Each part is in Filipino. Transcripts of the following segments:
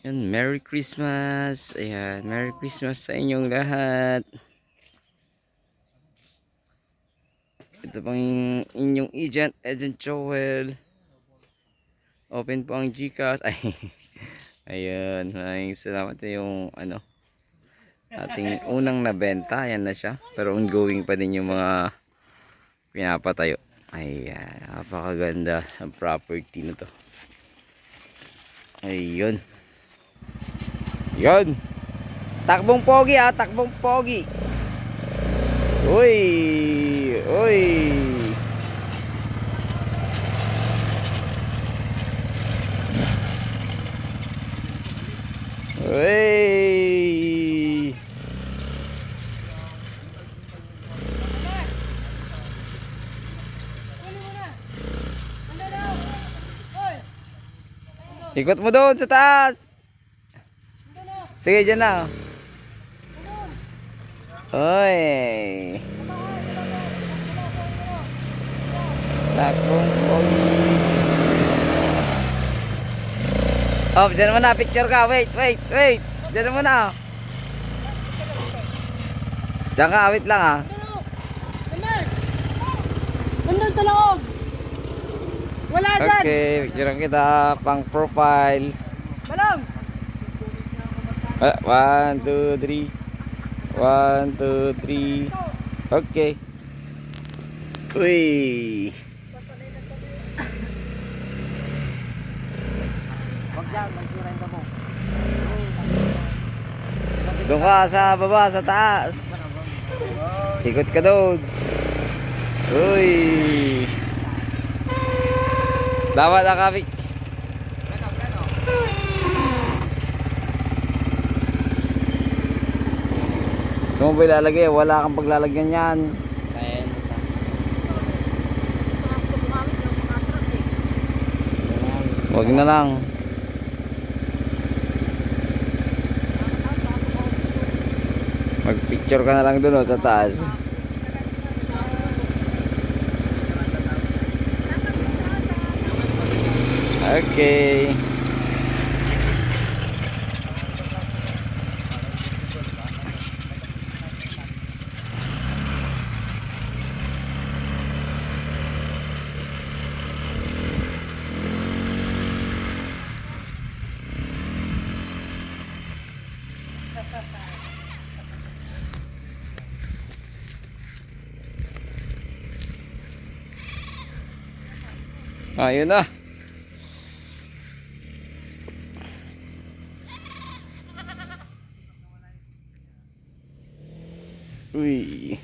Yan, Merry Christmas. Ayan, Merry Christmas sa inyong lahat. Ito pang inyong Agent Joel. Open po ang GCash. Ay, ayan, maraming salamat yung ating unang nabenta. Ayan na siya. Pero ongoing pa din yung mga pinapatayo. Ayan, napakaganda sa property na to. Ayun. Yun. Takbong pogi takbong pogi. Uy, uy. Uy. Ikot mo doon sa taas. Sige, dyan na. Uy. Takbong pogi. Oh, dyan mo na, picture ka. Wait. Dyan mo na. Dyan ka, wait lang Nandun sa loob. Wala dyan. Okay, picture kita, pang profile. Balong. 1, 2, 3. 1, 2, 3. Okay. Uy. Wag dyan, magtirain ka mo. Doon ka sa baba, sa taas. Ikot ka doon. Uy. Dapat na kami. Kung mo ilalagay, wala kang paglalagyan yan. Huwag na lang. Mag-picture ka na lang doon sa taas. Okay. Ayun na. Uy.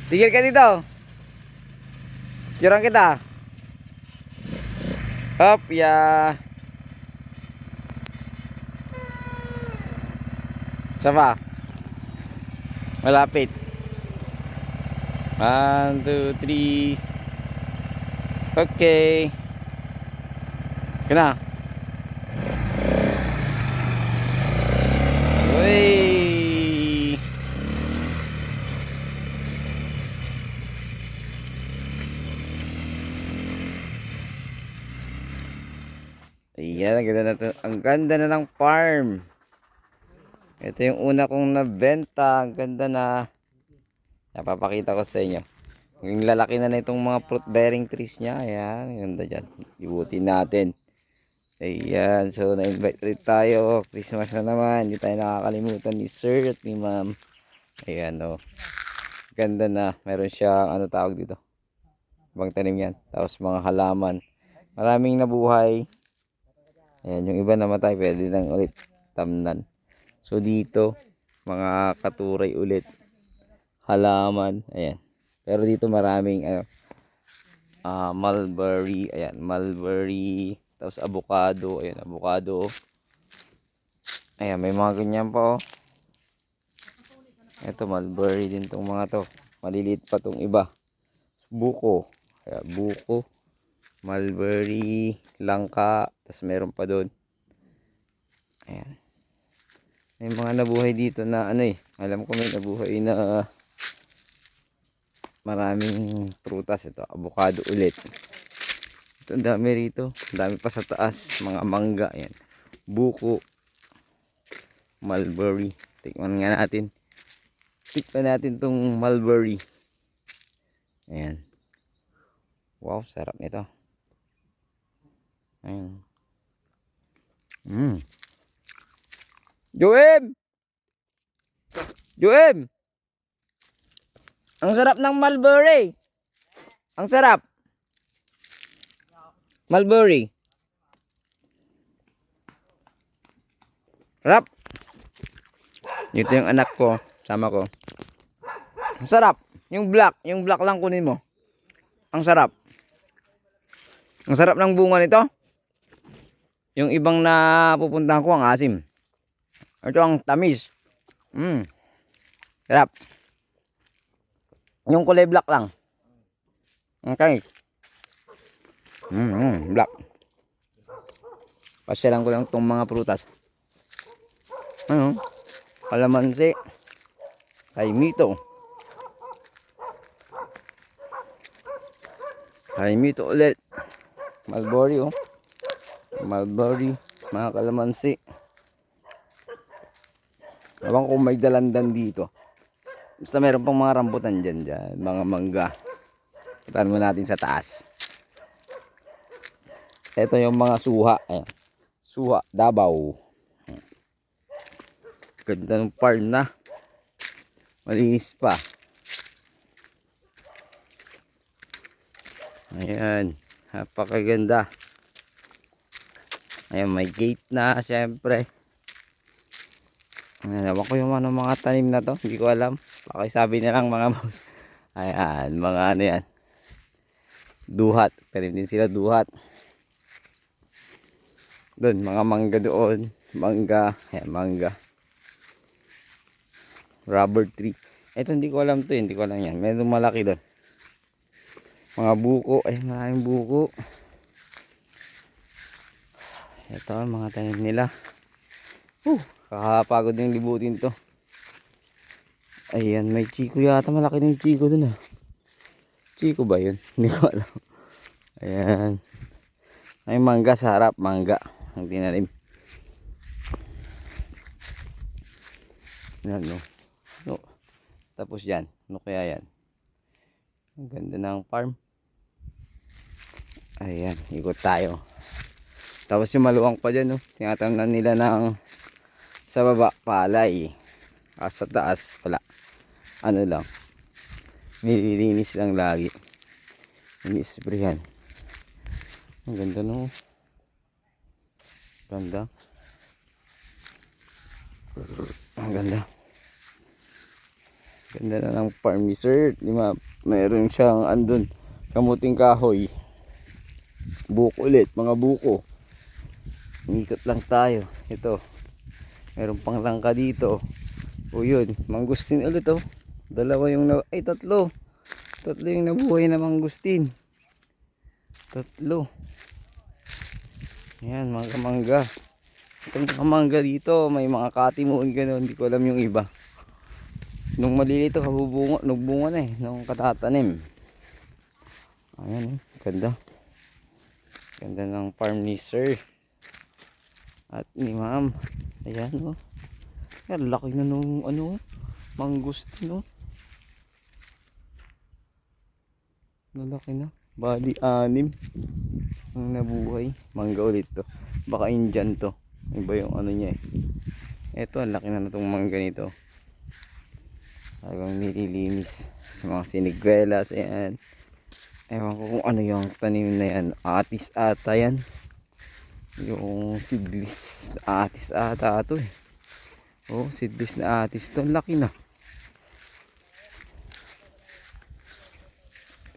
Tigil ka dito. Kirang kita. Hop, ya. Sapa. Malapit. 1, 2, 3. Okay. Kena. Uy. Ayan, ang ganda na ng farm. Ito yung una kong nabenta. Ang ganda na. Napapakita ko sa inyo. Yung lalaki na itong mga fruit bearing trees niya. Ayan, ang ganda dyan. Ibutin natin. Ayan, so na-invite ulit tayo. Christmas na naman. Hindi tayo nakakalimutan ni Sir at ni Ma'am. Ayan, oh. Ganda na. Meron siyang, ano tawag dito? Ibang tanim yan. Tapos mga halaman. Maraming nabuhay. Ayan, yung iba namatay. Pwede lang ulit tamnan. So dito, mga katuray ulit. Halaman. Ayan. Pero dito maraming, mulberry. Ayan, mulberry. Tapos avocado. Ayan, avocado. Ayan, may mga ganyan pa, oh. Ito, mulberry din tong mga to. Maliliit pa tong iba. Buko. Ayan, buko. Mulberry. Langka. Tapos meron pa doon. Ayan. May mga nabuhay dito na alam ko may nabuhay na Maraming prutas ito. Avocado ulit. Ito, ang dami rito. Ang dami pa sa taas. Mga mangga. Ayan. Buko. Mulberry. Tikman nga natin. Tikman natin tong mulberry. Ayan. Wow, sarap nito. Ayan. Joem! Joem! Ang sarap ng mulberry. Ang sarap. Mulberry. Sarap. Ito yung anak ko. Sama ko. Ang sarap. Yung black lang kunin mo. Ang sarap. Ang sarap ng bunga nito. Yung ibang napupuntahan ko ang asim. Ito ang tamis. Sarap. Yung kulay black lang. Okay. Black. Pasyalan ko lang itong mga prutas. Ano? Kalamansi. Kaimito. Kaimito ulit. Mulberry, oh. Mulberry. Mga kalamansi. Ewan kung may dalandan dito. Basta meron pang mga rambutan dyan. Mga mangga. Puntahan mo natin sa taas. Ito yung mga suha. Ayan. Suha, Davao. Ganda ng farm na. Malinis pa. Ayan. Napakaganda. Ayan, may gate na. Siyempre. Ewan ko yung mga tanim na to. Hindi ko alam. Pakisabi na lang mga boss. Ayan. Mga ano yan. Duhat. Pero din sila duhat. Doon. Mga mangga doon. Mangga. Ayan, mangga. Rubber tree. Ito hindi ko alam to. Hindi ko alam yan. Meron malaki doon. Mga buko. Ay, maraming buko. Ito mga tanim nila. Kakapagod yung libutin to. Ayan, may chiko yata. Malaki ng chiko dun ah. Chiko ba yun? Hindi ko alam. Ayan. May mangga sa harap. Mangga. Ang tinanim. Ayan no. No. Tapos yan. Ano kaya yan? Ang ganda ng farm. Ayan. Ikot tayo. Tapos yung maluwang pa dyan. No? Tinatamnan nila ng sa baba palay. Sa taas wala. Ano lang. Nililinis lang lagi. Ini-sprayan. Ang ganda no. Ganda. Ang ganda. Ganda na ng farm ni Sir. Mayroon siyang andun. Kamuting kahoy. Buko ulit. Mga buko. Ikot lang tayo. Ito. Meron pang langka dito. O yun. Mangustin ulit oh. Dalawa yung tatlo. Tatlo yung nabuhay na mangustin. Tatlo. Ayan, mga kamangga. Itong kamangga dito, may mga katimuon gano'n. Hindi ko alam yung iba. Nung malilito, nagbunga na eh. Nung katatanim. Ayan, ganda. Ganda ng farm ni Sir. At ni Ma'am. Ayan, oh. Ayan, laki na nung, mangustin, oh. Lalaki na. Bali 6 ang nabuhay. Mangga ulit to. Baka Indian to. Iba yung ano niya eh. Eto ang laki na itong mangga nito. Talagang nililinis. Sa mga siniguelas. Ayan. Ewan ko kung ano yung tanim na yan. Atis ata yan. Yung seedless na atis ata ito eh. Oh, seedless na atis to. Ang laki na.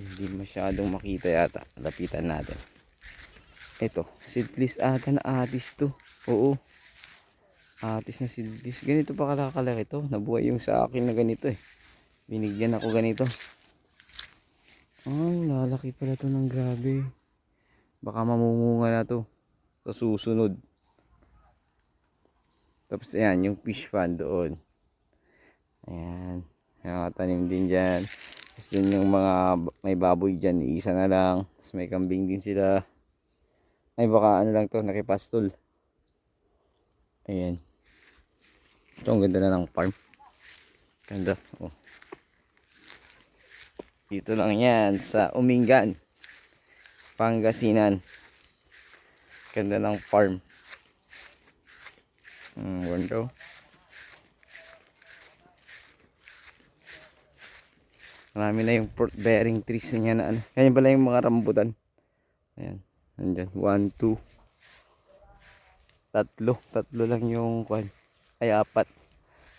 Hindi masyadong makita yata. Lapitan natin. Ito, seedless ata na atis to. Oo. Atis na seedless. Ganito pa kalakalaki to. Nabuhay yung sa akin na ganito eh. Binigyan ako ganito. Ay, lalaki pala to ng grabe. Baka mamumunga na to sa susunod. Tapos ayan, yung fish pond doon. Ayan. Ayan, tanim din dyan. Tapos yun yung mga may baboy dyan, isa na lang. Tapos may kambing din sila. Ay baka ano lang to, nakipastol. Ayan. Ito ang ganda na ng farm. Ganda. Oh. Dito lang yan sa Umingan, Pangasinan. Ganda ng farm. Ganda. Marami na yung fruit bearing trees niya na ano. Ganyan pala yung mga rambutan. Ayan. Nandyan. 1, 2. Tatlo lang yung kwan. Ay 4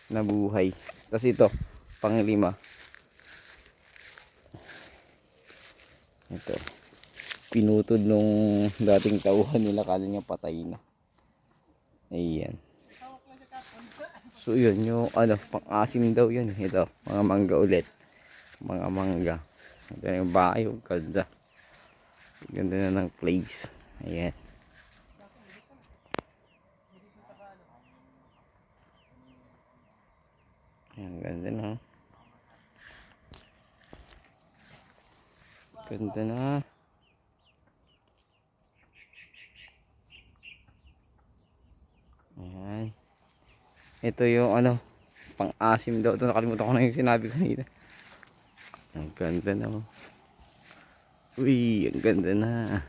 na buhay. Tapos ito, pang 5. Ito. Pinutod nung dating tauhan nila, kala niya patay na. Ayan. So yun, yung ano, pang-asim daw yun. Ito, mga mangga ulit. Mga mangga. Ito yung bahay, yung ganda. Ganda na ng place. Ayan. Ayan, ganda na. Ganda na. Ayan. Ito yung ano, pang-asim daw. Ito, nakalimutan ko na yung sinabi kanina. Ang ganda na. Uy, ang ganda na.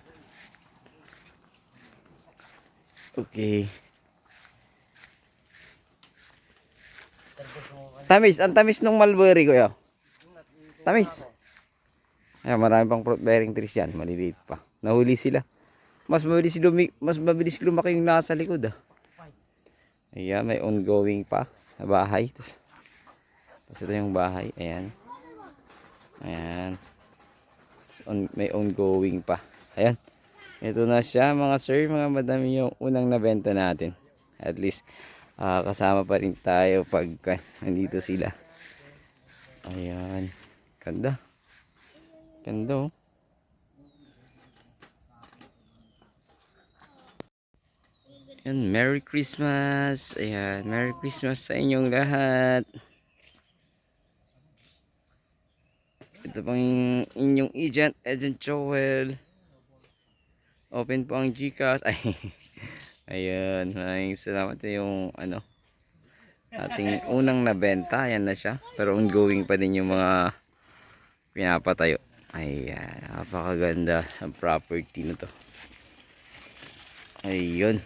Okay. Tamis, ang tamis ng mulberry ko yun. Tamis. Ayan, marami pang fruit bearing trees yan. Maliliit pa. Nahuli sila. Mas mabilis lumaki yung nasa likod ah. Ayan, may ongoing pa na bahay. Tapos ito yung bahay. Ayan. Ayan. May ongoing pa. Ayan. Ito na siya mga sir, mga madami yung unang nabenta natin. At least kasama pa rin tayo pag nandito sila. Ayan. Ganda. Ganda oh. Ayan, Merry Christmas. Ayan, Merry Christmas sa inyong lahat. Ito pang inyong Agent Joel. Open po ang GCash. Ay, ayan, maraming salamat. Yung ano, ating unang nabenta. Ayan na siya. Pero ongoing pa din yung mga pinapatayo. Ayan, napakaganda sa property na to. Ayun.